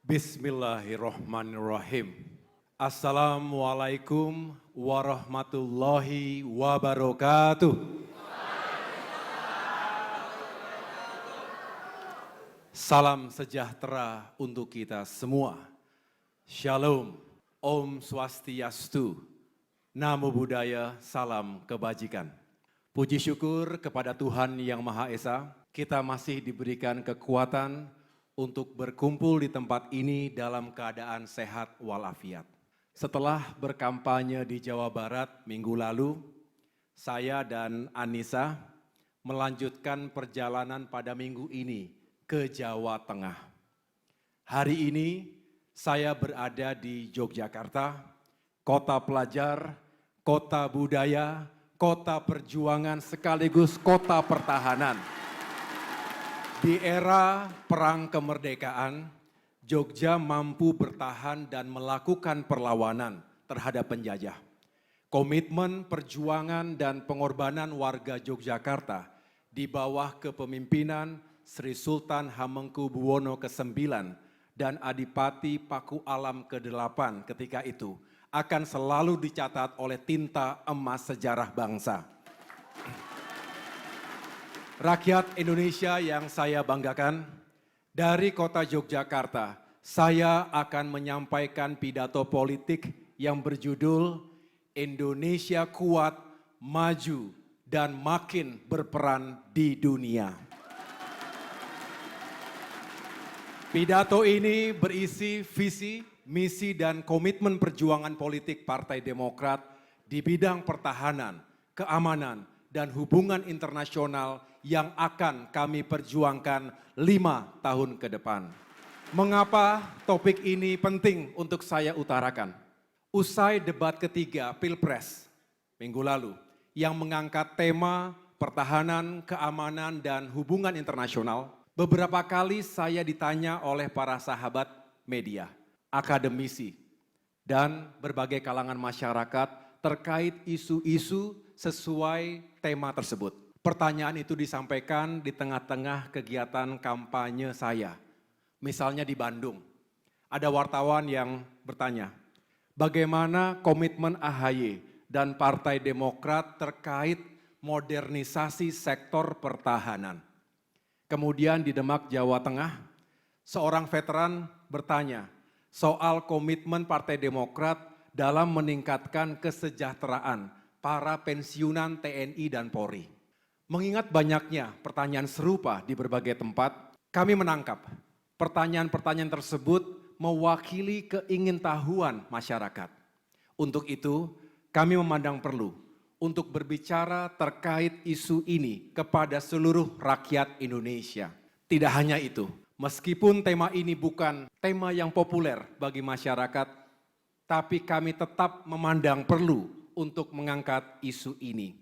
Bismillahirrahmanirrahim. Assalamualaikum warahmatullahi wabarakatuh. Salam sejahtera untuk kita semua. Shalom, Om Swastiastu, Namo Buddhaya, salam kebajikan. Puji syukur kepada Tuhan Yang Maha Esa, kita masih diberikan kekuatan untuk berkumpul di tempat ini dalam keadaan sehat walafiat. Setelah berkampanye di Jawa Barat minggu lalu, saya dan Anissa melanjutkan perjalanan pada minggu ini ke Jawa Tengah. Hari ini saya berada di Yogyakarta, kota pelajar, kota budaya, kota perjuangan sekaligus kota pertahanan. Di era perang kemerdekaan, Jogja mampu bertahan dan melakukan perlawanan terhadap penjajah. Komitmen, perjuangan, dan pengorbanan warga Yogyakarta di bawah kepemimpinan Sri Sultan Hamengkubuwono ke-9 dan Adipati Paku Alam ke-8 ketika itu akan selalu dicatat oleh tinta emas sejarah bangsa. Rakyat Indonesia yang saya banggakan, dari kota Yogyakarta, saya akan menyampaikan pidato politik yang berjudul Indonesia Kuat, Maju, dan Makin Berperan di Dunia. Pidato ini berisi visi, misi, dan komitmen perjuangan politik Partai Demokrat di bidang pertahanan, keamanan, dan hubungan internasional yang akan kami perjuangkan 5 tahun ke depan. Mengapa topik ini penting untuk saya utarakan? Usai debat ketiga Pilpres minggu lalu yang mengangkat tema pertahanan, keamanan, dan hubungan internasional, beberapa kali saya ditanya oleh para sahabat media, akademisi, dan berbagai kalangan masyarakat terkait isu-isu sesuai tema tersebut. Pertanyaan itu disampaikan di tengah-tengah kegiatan kampanye saya. Misalnya di Bandung, ada wartawan yang bertanya, bagaimana komitmen AHY dan Partai Demokrat terkait modernisasi sektor pertahanan? Kemudian di Demak, Jawa Tengah, seorang veteran bertanya soal komitmen Partai Demokrat dalam meningkatkan kesejahteraan para pensiunan TNI dan Polri. Mengingat banyaknya pertanyaan serupa di berbagai tempat, kami menangkap pertanyaan-pertanyaan tersebut mewakili keingintahuan masyarakat. Untuk itu, kami memandang perlu untuk berbicara terkait isu ini kepada seluruh rakyat Indonesia. Tidak hanya itu, meskipun tema ini bukan tema yang populer bagi masyarakat, tapi kami tetap memandang perlu untuk mengangkat isu ini.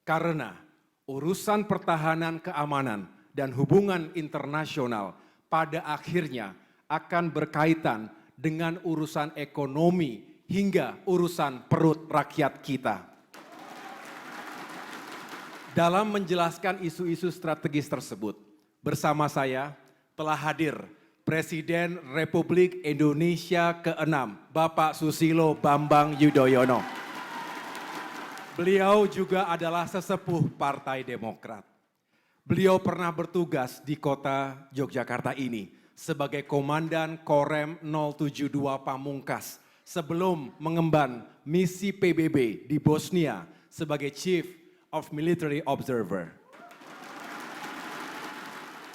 Karena urusan pertahanan, keamanan, dan hubungan internasional pada akhirnya akan berkaitan dengan urusan ekonomi hingga urusan perut rakyat kita. Dalam menjelaskan isu-isu strategis tersebut, bersama saya telah hadir Presiden Republik Indonesia ke-6, Bapak Susilo Bambang Yudhoyono. Beliau juga adalah sesepuh Partai Demokrat. Beliau pernah bertugas di kota Yogyakarta ini sebagai Komandan Korem 072 Pamungkas sebelum mengemban misi PBB di Bosnia sebagai Chief of Military Observer.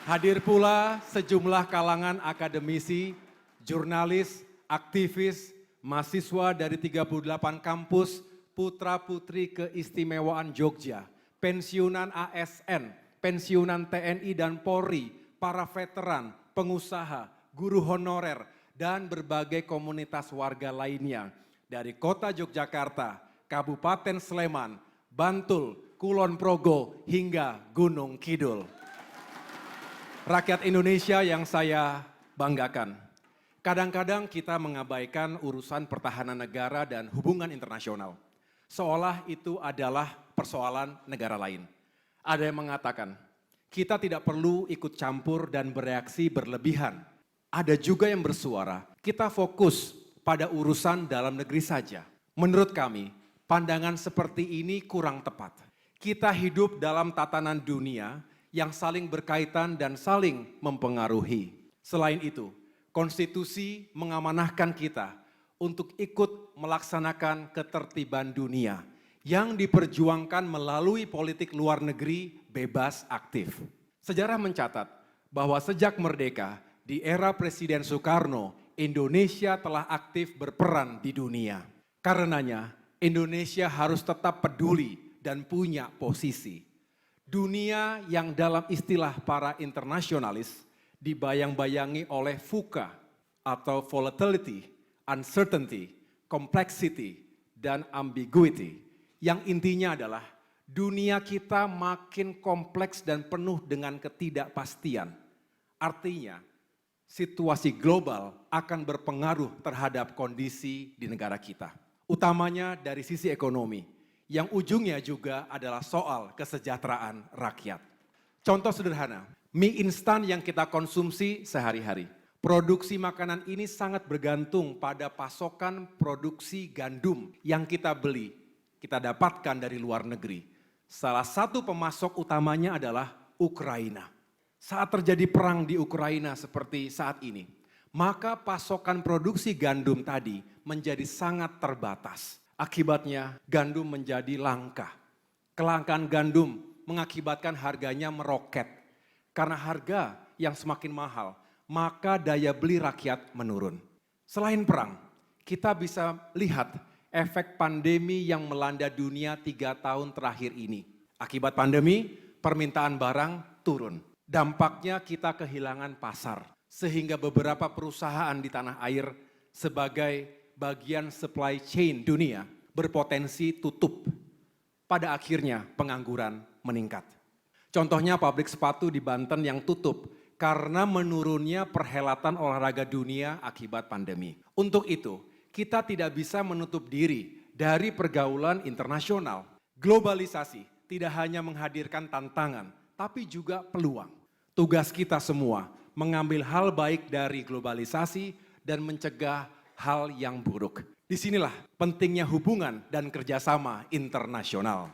Hadir pula sejumlah kalangan akademisi, jurnalis, aktivis, mahasiswa dari 38 kampus, putra-putri keistimewaan Jogja, pensiunan ASN, pensiunan TNI dan Polri, para veteran, pengusaha, guru honorer, dan berbagai komunitas warga lainnya dari kota Yogyakarta, Kabupaten Sleman, Bantul, Kulon Progo, hingga Gunung Kidul. Rakyat Indonesia yang saya banggakan, kadang-kadang kita mengabaikan urusan pertahanan negara dan hubungan internasional. Seolah itu adalah persoalan negara lain. Ada yang mengatakan, kita tidak perlu ikut campur dan bereaksi berlebihan Ada juga yang bersuara, kita fokus pada urusan dalam negeri saja. Menurut kami, pandangan seperti ini kurang tepat. Kita hidup dalam tatanan dunia yang saling berkaitan dan saling mempengaruhi. Selain itu, konstitusi mengamanahkan kita untuk ikut melaksanakan ketertiban dunia yang diperjuangkan melalui politik luar negeri bebas aktif. Sejarah mencatat bahwa sejak merdeka di era Presiden Soekarno, Indonesia telah aktif berperan di dunia. Karenanya, Indonesia harus tetap peduli dan punya posisi. Dunia yang dalam istilah para internasionalis dibayang-bayangi oleh VUCA atau volatility, uncertainty, complexity, dan ambiguity. Yang intinya adalah dunia kita makin kompleks dan penuh dengan ketidakpastian. Artinya, situasi global akan berpengaruh terhadap kondisi di negara kita. Utamanya dari sisi ekonomi, yang ujungnya juga adalah soal kesejahteraan rakyat. Contoh sederhana, mie instan yang kita konsumsi sehari-hari. Produksi makanan ini sangat bergantung pada pasokan produksi gandum yang kita beli, kita dapatkan dari luar negeri. Salah satu pemasok utamanya adalah Ukraina. Saat terjadi perang di Ukraina seperti saat ini, maka pasokan produksi gandum tadi menjadi sangat terbatas. Akibatnya gandum menjadi langka. Kelangkaan gandum mengakibatkan harganya meroket. Karena harga yang semakin mahal, maka daya beli rakyat menurun. Selain perang, kita bisa lihat efek pandemi yang melanda dunia 3 tahun terakhir ini. Akibat pandemi, permintaan barang turun. Dampaknya kita kehilangan pasar, sehingga beberapa perusahaan di tanah air sebagai bagian supply chain dunia berpotensi tutup. Pada akhirnya pengangguran meningkat. Contohnya pabrik sepatu di Banten yang tutup karena menurunnya perhelatan olahraga dunia akibat pandemi. Untuk itu, kita tidak bisa menutup diri dari pergaulan internasional. Globalisasi tidak hanya menghadirkan tantangan, tapi juga peluang. Tugas kita semua mengambil hal baik dari globalisasi dan mencegah hal yang buruk. Disinilah pentingnya hubungan dan kerjasama internasional.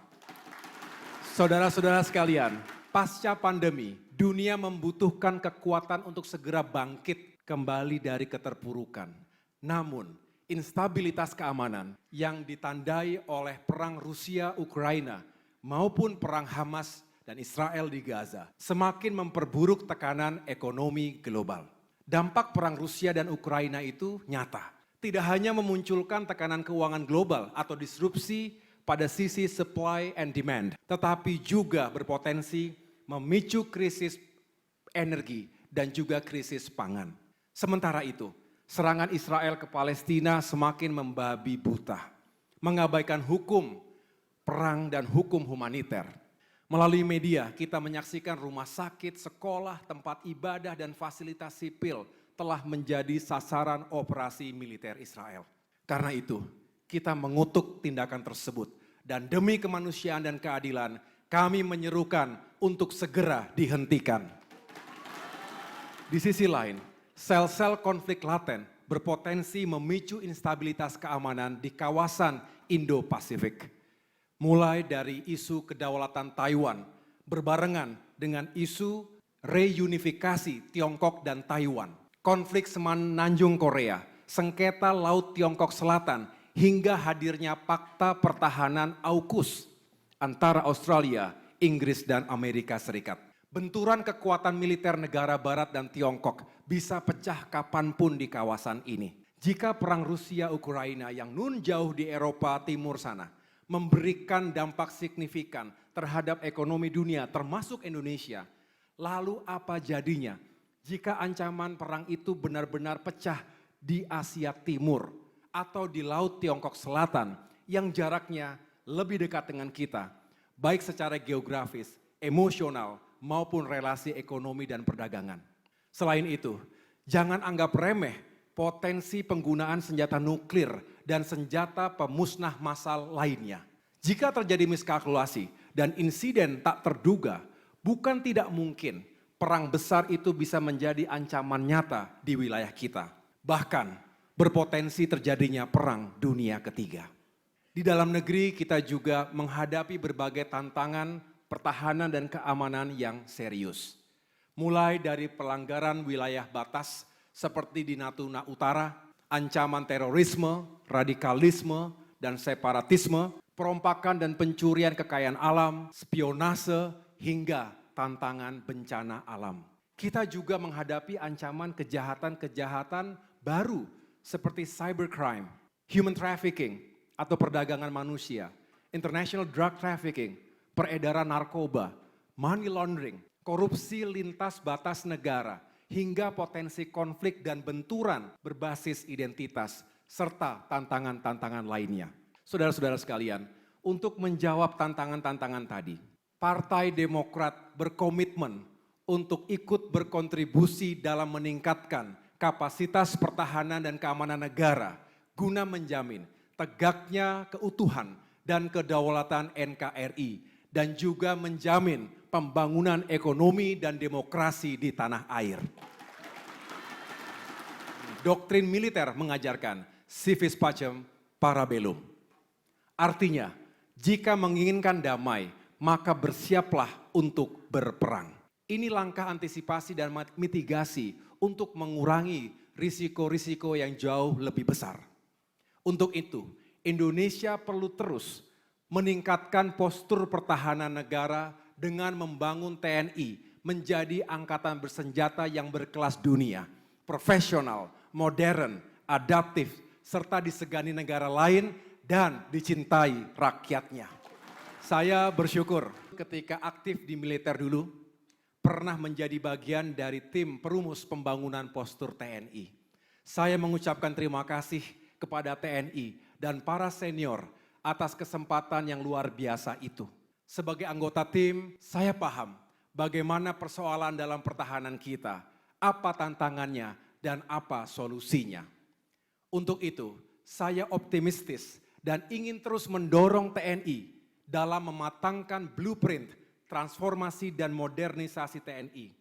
Saudara-saudara sekalian, pasca pandemi, dunia membutuhkan kekuatan untuk segera bangkit kembali dari keterpurukan. Namun, instabilitas keamanan yang ditandai oleh perang Rusia-Ukraina maupun perang Hamas dan Israel di Gaza semakin memperburuk tekanan ekonomi global. Dampak perang Rusia dan Ukraina itu nyata. Tidak hanya memunculkan tekanan keuangan global atau disrupsi pada sisi supply and demand, tetapi juga berpotensi memicu krisis energi dan juga krisis pangan. Sementara itu, serangan Israel ke Palestina semakin membabi buta, mengabaikan hukum perang dan hukum humaniter. Melalui media, kita menyaksikan rumah sakit, sekolah, tempat ibadah, dan fasilitas sipil telah menjadi sasaran operasi militer Israel. Karena itu, kita mengutuk tindakan tersebut. Dan demi kemanusiaan dan keadilan, kami menyerukan untuk segera dihentikan. Di sisi lain, sel-sel konflik laten berpotensi memicu instabilitas keamanan di kawasan Indo-Pasifik. Mulai dari isu kedaulatan Taiwan berbarengan dengan isu reunifikasi Tiongkok dan Taiwan, konflik Semenanjung Korea, sengketa Laut Tiongkok Selatan, hingga hadirnya Fakta Pertahanan AUKUS antara Australia, Inggris, dan Amerika Serikat. Benturan kekuatan militer negara Barat dan Tiongkok bisa pecah kapanpun di kawasan ini. Jika perang Rusia-Ukraina yang nun jauh di Eropa Timur sana memberikan dampak signifikan terhadap ekonomi dunia termasuk Indonesia, lalu apa jadinya jika ancaman perang itu benar-benar pecah di Asia Timur atau di Laut Tiongkok Selatan yang jaraknya lebih dekat dengan kita, baik secara geografis, emosional, maupun relasi ekonomi dan perdagangan. Selain itu, jangan anggap remeh potensi penggunaan senjata nuklir dan senjata pemusnah massal lainnya. Jika terjadi miskalkulasi dan insiden tak terduga, bukan tidak mungkin perang besar itu bisa menjadi ancaman nyata di wilayah kita. Bahkan berpotensi terjadinya perang dunia ketiga. Di dalam negeri kita juga menghadapi berbagai tantangan pertahanan dan keamanan yang serius. Mulai dari pelanggaran wilayah batas seperti di Natuna Utara, ancaman terorisme, radikalisme, dan separatisme, perompakan dan pencurian kekayaan alam, spionase, hingga tantangan bencana alam. Kita juga menghadapi ancaman kejahatan-kejahatan baru seperti cybercrime, human trafficking atau perdagangan manusia, international drug trafficking, peredaran narkoba, money laundering, korupsi lintas batas negara, hingga potensi konflik dan benturan berbasis identitas, serta tantangan-tantangan lainnya. Saudara-saudara sekalian, untuk menjawab tantangan-tantangan tadi, Partai Demokrat berkomitmen untuk ikut berkontribusi dalam meningkatkan kapasitas pertahanan dan keamanan negara guna menjamin tegaknya keutuhan dan kedaulatan NKRI dan juga menjamin pembangunan ekonomi dan demokrasi di tanah air. Doktrin militer mengajarkan civis pacem para bellum. Artinya, jika menginginkan damai, maka bersiaplah untuk berperang. Ini langkah antisipasi dan mitigasi untuk mengurangi risiko-risiko yang jauh lebih besar. Untuk itu, Indonesia perlu terus meningkatkan postur pertahanan negara dengan membangun TNI menjadi angkatan bersenjata yang berkelas dunia, profesional, modern, adaptif, serta disegani negara lain dan dicintai rakyatnya. Saya bersyukur ketika aktif di militer dulu, pernah menjadi bagian dari tim perumus pembangunan postur TNI. Saya mengucapkan terima kasih kepada TNI dan para senior atas kesempatan yang luar biasa itu. Sebagai anggota tim, saya paham bagaimana persoalan dalam pertahanan kita, apa tantangannya dan apa solusinya. Untuk itu, saya optimistis dan ingin terus mendorong TNI dalam mematangkan blueprint transformasi dan modernisasi TNI,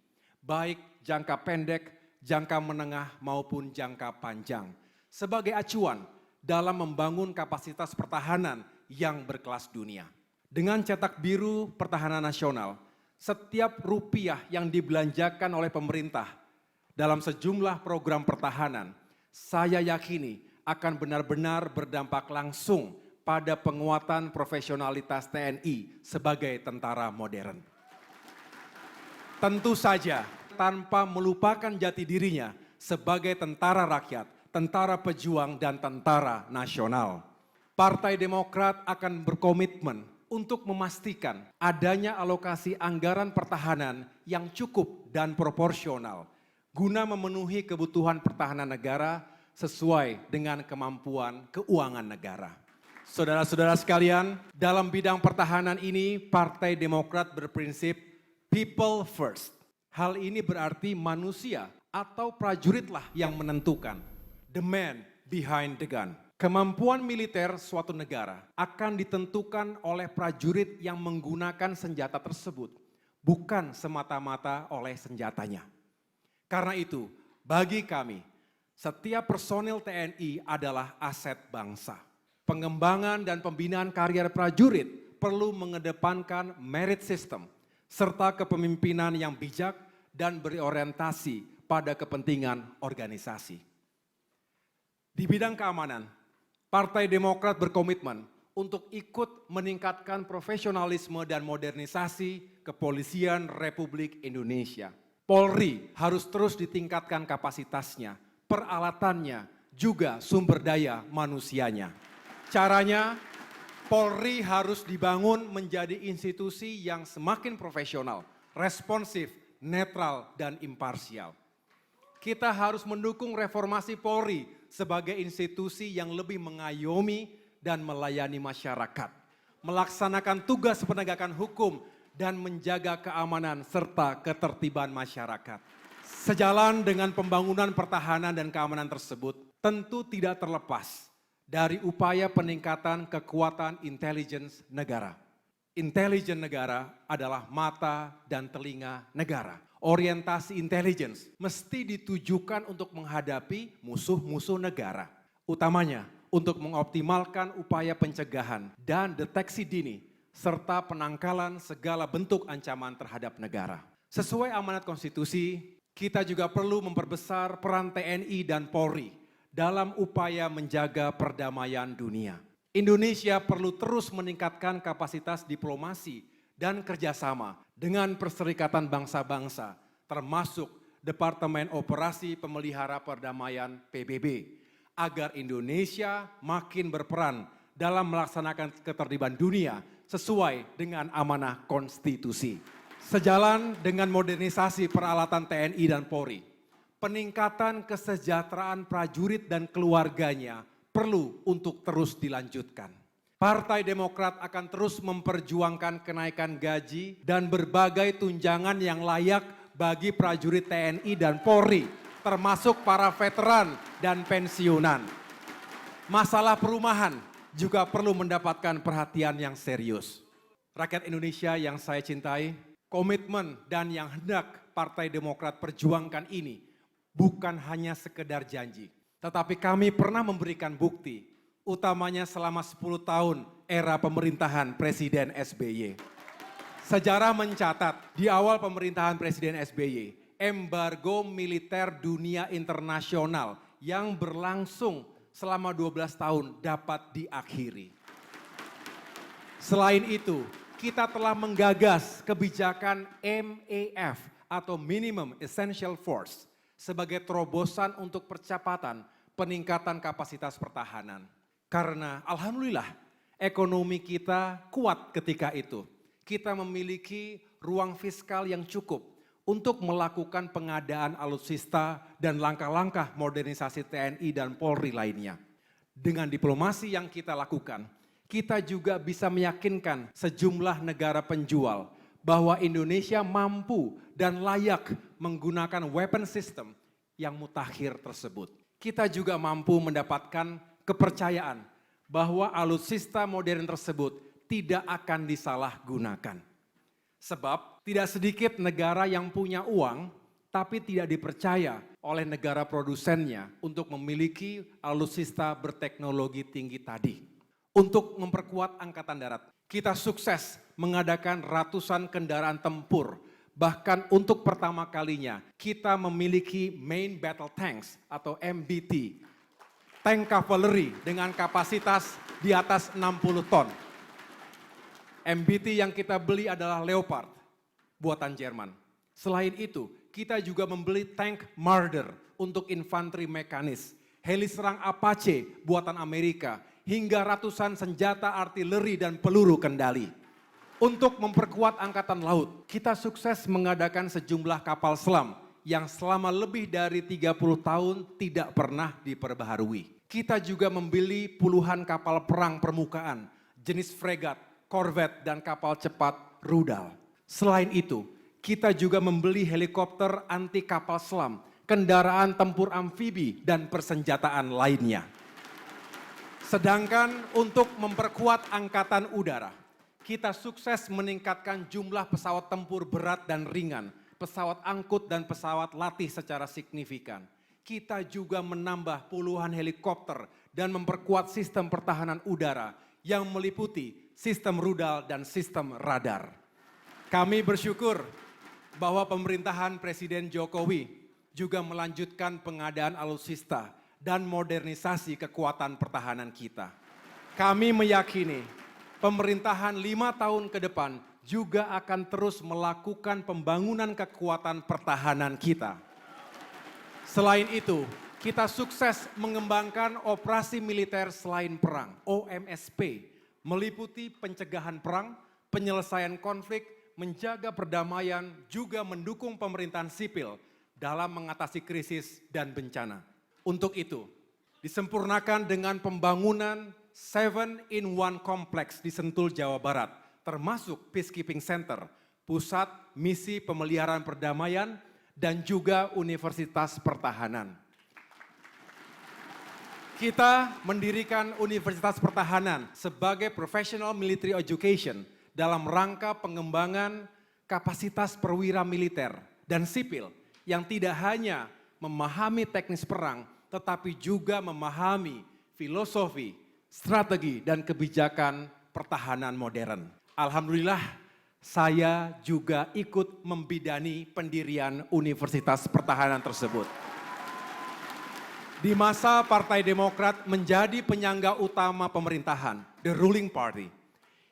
baik jangka pendek, jangka menengah maupun jangka panjang, sebagai acuan dalam membangun kapasitas pertahanan yang berkelas dunia. Dengan cetak biru pertahanan nasional, setiap rupiah yang dibelanjakan oleh pemerintah dalam sejumlah program pertahanan, saya yakini akan benar-benar berdampak langsung pada penguatan profesionalitas TNI sebagai tentara modern. Tentu saja tanpa melupakan jati dirinya sebagai tentara rakyat, tentara pejuang dan tentara nasional. Partai Demokrat akan berkomitmen untuk memastikan adanya alokasi anggaran pertahanan yang cukup dan proporsional guna memenuhi kebutuhan pertahanan negara sesuai dengan kemampuan keuangan negara. Saudara-saudara sekalian, dalam bidang pertahanan ini Partai Demokrat berprinsip people first. Hal ini berarti manusia atau prajuritlah yang menentukan. The man behind the gun. Kemampuan militer suatu negara akan ditentukan oleh prajurit yang menggunakan senjata tersebut, bukan semata-mata oleh senjatanya. Karena itu, bagi kami, setiap personil TNI adalah aset bangsa. Pengembangan dan pembinaan karier prajurit perlu mengedepankan merit system, serta kepemimpinan yang bijak dan berorientasi pada kepentingan organisasi. Di bidang keamanan, Partai Demokrat berkomitmen untuk ikut meningkatkan profesionalisme dan modernisasi Kepolisian Republik Indonesia. Polri harus terus ditingkatkan kapasitasnya, peralatannya, juga sumber daya manusianya. Caranya, Polri harus dibangun menjadi institusi yang semakin profesional, responsif, netral, dan imparsial. Kita harus mendukung reformasi Polri sebagai institusi yang lebih mengayomi dan melayani masyarakat, melaksanakan tugas penegakan hukum dan menjaga keamanan serta ketertiban masyarakat. Sejalan dengan pembangunan pertahanan dan keamanan tersebut, tentu tidak terlepas dari upaya peningkatan kekuatan intelligence negara. Intelijen negara adalah mata dan telinga negara. orientasi intelligence mesti ditujukan untuk menghadapi musuh-musuh negara. Utamanya untuk mengoptimalkan upaya pencegahan dan deteksi dini serta penangkalan segala bentuk ancaman terhadap negara. Sesuai amanat konstitusi, kita juga perlu memperbesar peran TNI dan Polri dalam upaya menjaga perdamaian dunia. Indonesia perlu terus meningkatkan kapasitas diplomasi dan kerjasama dengan Perserikatan Bangsa-Bangsa, termasuk Departemen Operasi Pemelihara Perdamaian PBB, agar Indonesia makin berperan dalam melaksanakan ketertiban dunia sesuai dengan amanah konstitusi. Sejalan dengan modernisasi peralatan TNI dan Polri, peningkatan kesejahteraan prajurit dan keluarganya perlu untuk terus dilanjutkan. Partai Demokrat akan terus memperjuangkan kenaikan gaji dan berbagai tunjangan yang layak bagi prajurit TNI dan Polri, termasuk para veteran dan pensiunan. Masalah perumahan juga perlu mendapatkan perhatian yang serius. Rakyat Indonesia yang saya cintai, komitmen dan yang hendak Partai Demokrat perjuangkan ini bukan hanya sekedar janji, tetapi kami pernah memberikan bukti, utamanya selama 10 tahun era pemerintahan Presiden SBY. Sejarah mencatat di awal pemerintahan Presiden SBY, embargo militer dunia internasional yang berlangsung selama 12 tahun dapat diakhiri. Selain itu, kita telah menggagas kebijakan MAF atau Minimum Essential Force sebagai terobosan untuk percepatan peningkatan kapasitas pertahanan. Karena alhamdulillah ekonomi kita kuat ketika itu. Kita memiliki ruang fiskal yang cukup untuk melakukan pengadaan alutsista dan langkah-langkah modernisasi TNI dan Polri lainnya. Dengan diplomasi yang kita lakukan, kita juga bisa meyakinkan sejumlah negara penjual bahwa Indonesia mampu dan layak menggunakan weapon system yang mutakhir tersebut. Kita juga mampu mendapatkan kepercayaan bahwa alutsista modern tersebut tidak akan disalahgunakan. Sebab tidak sedikit negara yang punya uang tapi tidak dipercaya oleh negara produsennya untuk memiliki alutsista berteknologi tinggi tadi. Untuk memperkuat Angkatan Darat, kita sukses mengadakan ratusan kendaraan tempur. Bahkan untuk pertama kalinya kita memiliki Main Battle Tanks atau MBT. Tank cavalry dengan kapasitas di atas 60 ton. MBT yang kita beli adalah Leopard, buatan Jerman. Selain itu, kita juga membeli tank Marder untuk infanteri mekanis, heli serang Apache buatan Amerika, hingga ratusan senjata artileri dan peluru kendali. Untuk memperkuat Angkatan Laut, kita sukses mengadakan sejumlah kapal selam yang selama lebih dari 30 tahun tidak pernah diperbaharui. Kita juga membeli puluhan kapal perang permukaan, jenis fregat, korvet, dan kapal cepat rudal. Selain itu, kita juga membeli helikopter anti kapal selam, kendaraan tempur amfibi, dan persenjataan lainnya. Sedangkan untuk memperkuat Angkatan Udara, kita sukses meningkatkan jumlah pesawat tempur berat dan ringan, pesawat angkut dan pesawat latih secara signifikan. Kita juga menambah puluhan helikopter dan memperkuat sistem pertahanan udara yang meliputi sistem rudal dan sistem radar. Kami bersyukur bahwa pemerintahan Presiden Jokowi juga melanjutkan pengadaan alutsista dan modernisasi kekuatan pertahanan kita. Kami meyakini pemerintahan 5 tahun ke depan juga akan terus melakukan pembangunan kekuatan pertahanan kita. Selain itu, kita sukses mengembangkan operasi militer selain perang, OMSP, meliputi pencegahan perang, penyelesaian konflik, menjaga perdamaian, juga mendukung pemerintahan sipil dalam mengatasi krisis dan bencana. Untuk itu, disempurnakan dengan pembangunan 7-in-1 Complex di Sentul, Jawa Barat, termasuk Peacekeeping Center, Pusat Misi Pemeliharaan Perdamaian, dan juga Universitas Pertahanan. Kita mendirikan Universitas Pertahanan sebagai professional military education dalam rangka pengembangan kapasitas perwira militer dan sipil yang tidak hanya memahami teknis perang, tetapi juga memahami filosofi, strategi, dan kebijakan pertahanan modern. Alhamdulillah, saya juga ikut membidani pendirian Universitas Pertahanan tersebut. Di masa Partai Demokrat menjadi penyangga utama pemerintahan, the ruling party,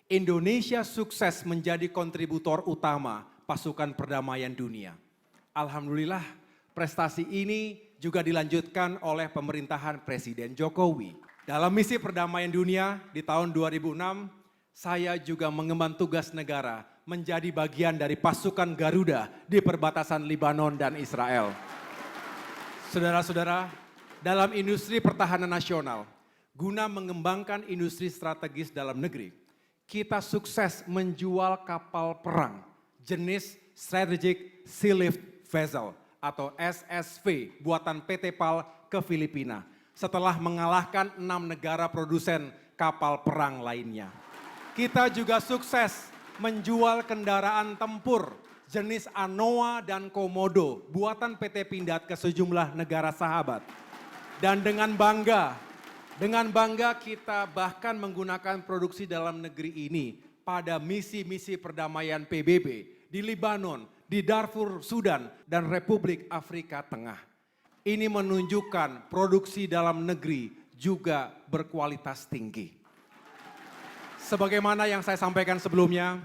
Indonesia sukses menjadi kontributor utama pasukan perdamaian dunia. Alhamdulillah, prestasi ini juga dilanjutkan oleh pemerintahan Presiden Jokowi. Dalam misi perdamaian dunia di tahun 2006, saya juga mengemban tugas negara menjadi bagian dari pasukan Garuda di perbatasan Lebanon dan Israel. Saudara-saudara, dalam industri pertahanan nasional, guna mengembangkan industri strategis dalam negeri, kita sukses menjual kapal perang jenis Strategic Sea Lift Vessel atau SSV buatan PT PAL ke Filipina setelah mengalahkan 6 negara produsen kapal perang lainnya. Kita juga sukses menjual kendaraan tempur jenis Anoa dan Komodo buatan PT Pindad ke sejumlah negara sahabat. Dan dengan bangga kita bahkan menggunakan produksi dalam negeri ini pada misi-misi perdamaian PBB di Lebanon, di Darfur, Sudan, dan Republik Afrika Tengah. Ini menunjukkan produksi dalam negeri juga berkualitas tinggi. Sebagaimana yang saya sampaikan sebelumnya,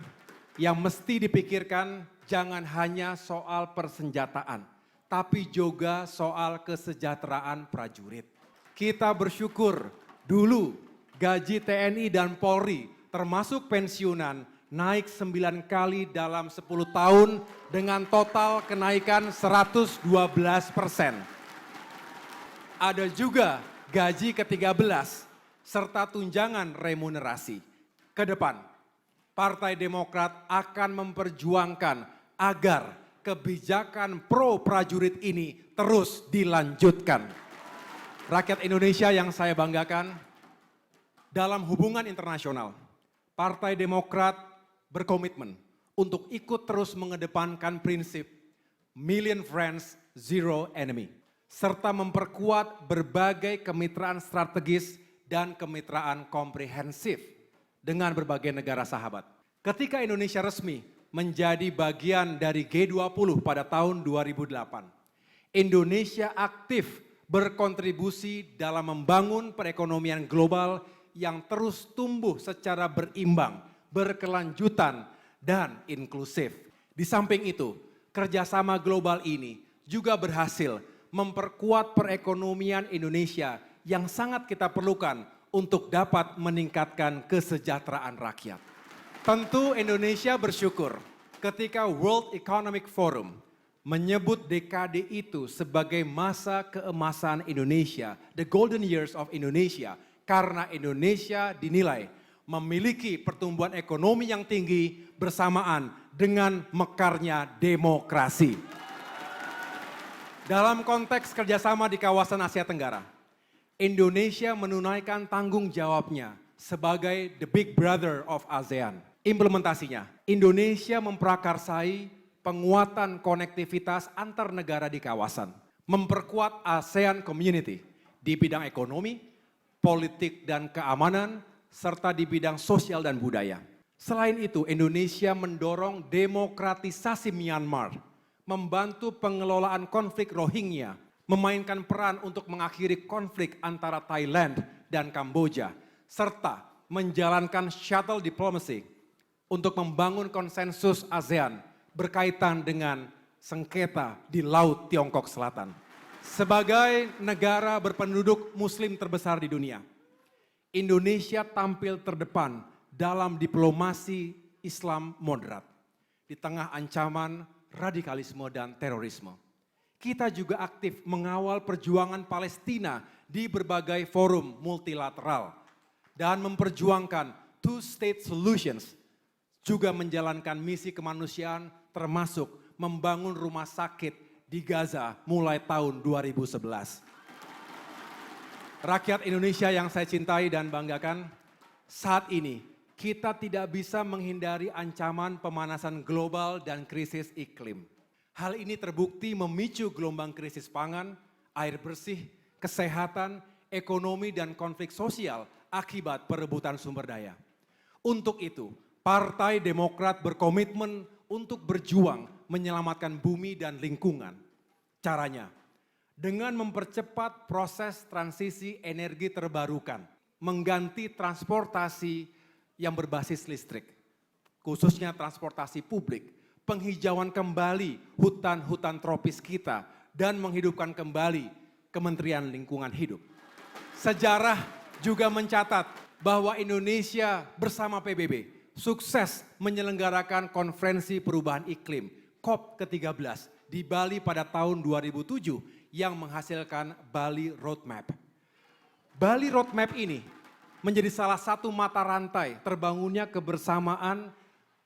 yang mesti dipikirkan jangan hanya soal persenjataan, tapi juga soal kesejahteraan prajurit. Kita bersyukur dulu gaji TNI dan Polri termasuk pensiunan naik 9 kali dalam 10 tahun dengan total kenaikan 112%. Ada juga gaji ke-13 serta tunjangan remunerasi. Ke depan, Partai Demokrat akan memperjuangkan agar kebijakan pro prajurit ini terus dilanjutkan. Rakyat Indonesia yang saya banggakan, dalam hubungan internasional, Partai Demokrat berkomitmen untuk ikut terus mengedepankan prinsip Million Friends, Zero Enemy, serta memperkuat berbagai kemitraan strategis dan kemitraan komprehensif dengan berbagai negara sahabat. Ketika Indonesia resmi menjadi bagian dari G20 pada tahun 2008. Indonesia aktif berkontribusi dalam membangun perekonomian global yang terus tumbuh secara berimbang, berkelanjutan, dan inklusif. Di samping itu, kerjasama global ini juga berhasil memperkuat perekonomian Indonesia yang sangat kita perlukan untuk dapat meningkatkan kesejahteraan rakyat. Tentu Indonesia bersyukur ketika World Economic Forum menyebut dekade itu sebagai masa keemasan Indonesia, the golden years of Indonesia, karena Indonesia dinilai memiliki pertumbuhan ekonomi yang tinggi bersamaan dengan mekarnya demokrasi. Dalam konteks kerjasama di kawasan Asia Tenggara, Indonesia menunaikan tanggung jawabnya sebagai the big brother of ASEAN. Implementasinya, Indonesia memprakarsai penguatan konektivitas antar negara di kawasan, memperkuat ASEAN Community di bidang ekonomi, politik dan keamanan, serta di bidang sosial dan budaya. Selain itu, Indonesia mendorong demokratisasi Myanmar, membantu pengelolaan konflik Rohingya, memainkan peran untuk mengakhiri konflik antara Thailand dan Kamboja, serta menjalankan shuttle diplomacy untuk membangun konsensus ASEAN berkaitan dengan sengketa di Laut Tiongkok Selatan. Sebagai negara berpenduduk muslim terbesar di dunia, Indonesia tampil terdepan dalam diplomasi Islam moderat di tengah ancaman radikalisme dan terorisme. Kita juga aktif mengawal perjuangan Palestina di berbagai forum multilateral dan memperjuangkan two-state solutions, juga menjalankan misi kemanusiaan termasuk membangun rumah sakit di Gaza mulai tahun 2011. Rakyat Indonesia yang saya cintai dan banggakan, saat ini kita tidak bisa menghindari ancaman pemanasan global dan krisis iklim. Hal ini terbukti memicu gelombang krisis pangan, air bersih, kesehatan, ekonomi, dan konflik sosial akibat perebutan sumber daya. Untuk itu, Partai Demokrat berkomitmen untuk berjuang menyelamatkan bumi dan lingkungan. Caranya, dengan mempercepat proses transisi energi terbarukan, mengganti transportasi yang berbasis listrik, khususnya transportasi publik, penghijauan kembali hutan-hutan tropis kita, dan menghidupkan kembali Kementerian Lingkungan Hidup. Sejarah juga mencatat bahwa Indonesia bersama PBB sukses menyelenggarakan Konferensi Perubahan Iklim COP ke-13 di Bali pada tahun 2007 yang menghasilkan Bali Roadmap. Bali Roadmap ini menjadi salah satu mata rantai terbangunnya kebersamaan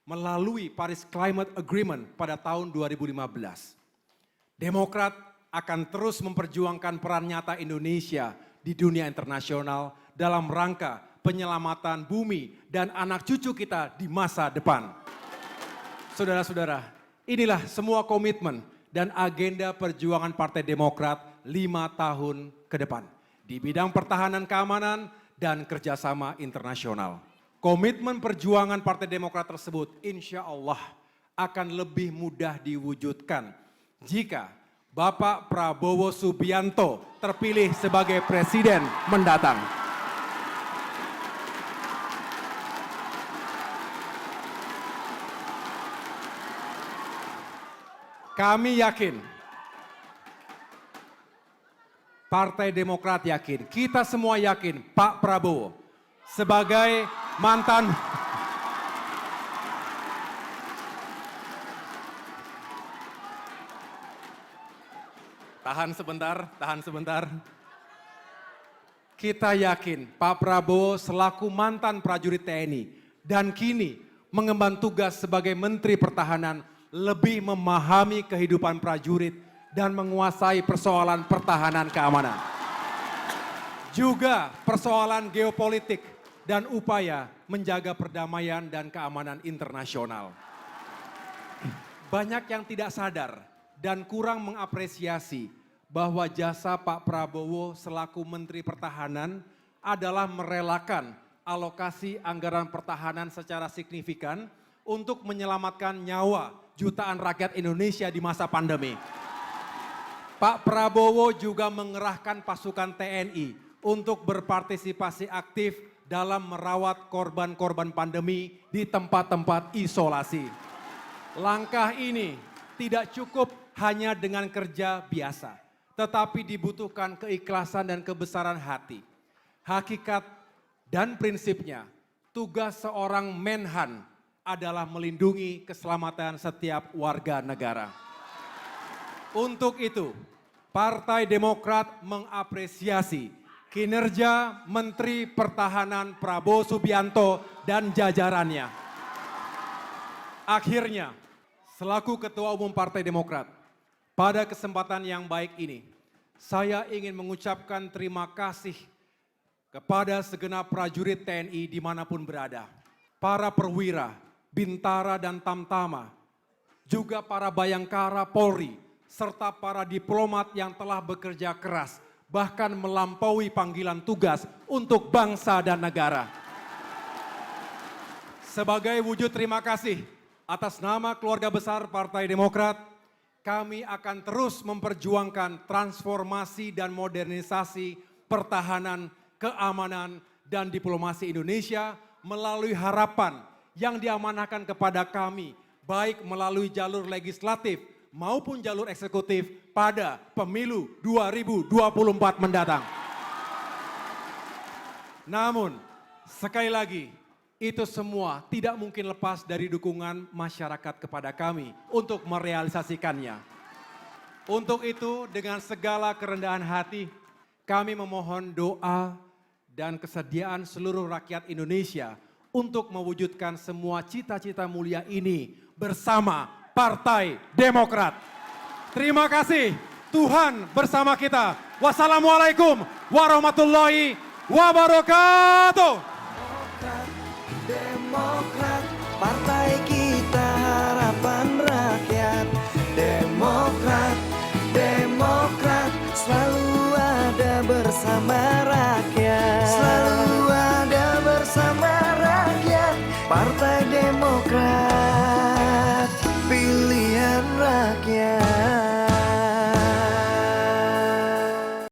melalui Paris Climate Agreement pada tahun 2015. Demokrat akan terus memperjuangkan peran nyata Indonesia di dunia internasional dalam rangka penyelamatan bumi dan anak cucu kita di masa depan. Saudara-saudara, inilah semua komitmen dan agenda perjuangan Partai Demokrat 5 tahun ke depan di bidang pertahanan keamanan dan kerjasama internasional. Komitmen perjuangan Partai Demokrat tersebut insya Allah akan lebih mudah diwujudkan jika Bapak Prabowo Subianto terpilih sebagai presiden mendatang. Kami yakin, Partai Demokrat yakin, kita semua yakin Pak Prabowo sebagai mantan tahan sebentar. Kita yakin Pak Prabowo selaku mantan prajurit TNI dan kini mengemban tugas sebagai Menteri Pertahanan lebih memahami kehidupan prajurit dan menguasai persoalan pertahanan keamanan. Juga persoalan geopolitik dan upaya menjaga perdamaian dan keamanan internasional. Banyak yang tidak sadar dan kurang mengapresiasi bahwa jasa Pak Prabowo selaku Menteri Pertahanan adalah merelakan alokasi anggaran pertahanan secara signifikan untuk menyelamatkan nyawa jutaan rakyat Indonesia di masa pandemi. Pak Prabowo juga mengerahkan pasukan TNI untuk berpartisipasi aktif dalam merawat korban-korban pandemi di tempat-tempat isolasi. Langkah ini tidak cukup hanya dengan kerja biasa, tetapi dibutuhkan keikhlasan dan kebesaran hati. Hakikat dan prinsipnya, tugas seorang Menhan adalah melindungi keselamatan setiap warga negara. Untuk itu, Partai Demokrat mengapresiasi kinerja Menteri Pertahanan Prabowo Subianto dan jajarannya. Akhirnya, selaku Ketua Umum Partai Demokrat, pada kesempatan yang baik ini, saya ingin mengucapkan terima kasih kepada segenap prajurit TNI dimanapun berada, para perwira, bintara dan tamtama, juga para bayangkara Polri, serta para diplomat yang telah bekerja keras, bahkan melampaui panggilan tugas untuk bangsa dan negara. Sebagai wujud terima kasih atas nama keluarga besar Partai Demokrat, kami akan terus memperjuangkan transformasi dan modernisasi pertahanan, keamanan, dan diplomasi Indonesia melalui harapan yang diamanahkan kepada kami, baik melalui jalur legislatif maupun jalur eksekutif pada pemilu 2024 mendatang. Namun, sekali lagi, itu semua tidak mungkin lepas dari dukungan masyarakat kepada kami untuk merealisasikannya. Untuk itu, dengan segala kerendahan hati, kami memohon doa dan kesediaan seluruh rakyat Indonesia untuk mewujudkan semua cita-cita mulia ini bersama Partai Demokrat. Terima kasih, Tuhan bersama kita. Wassalamualaikum warahmatullahi wabarakatuh. Demokrat, partai kita harapan rakyat. bersama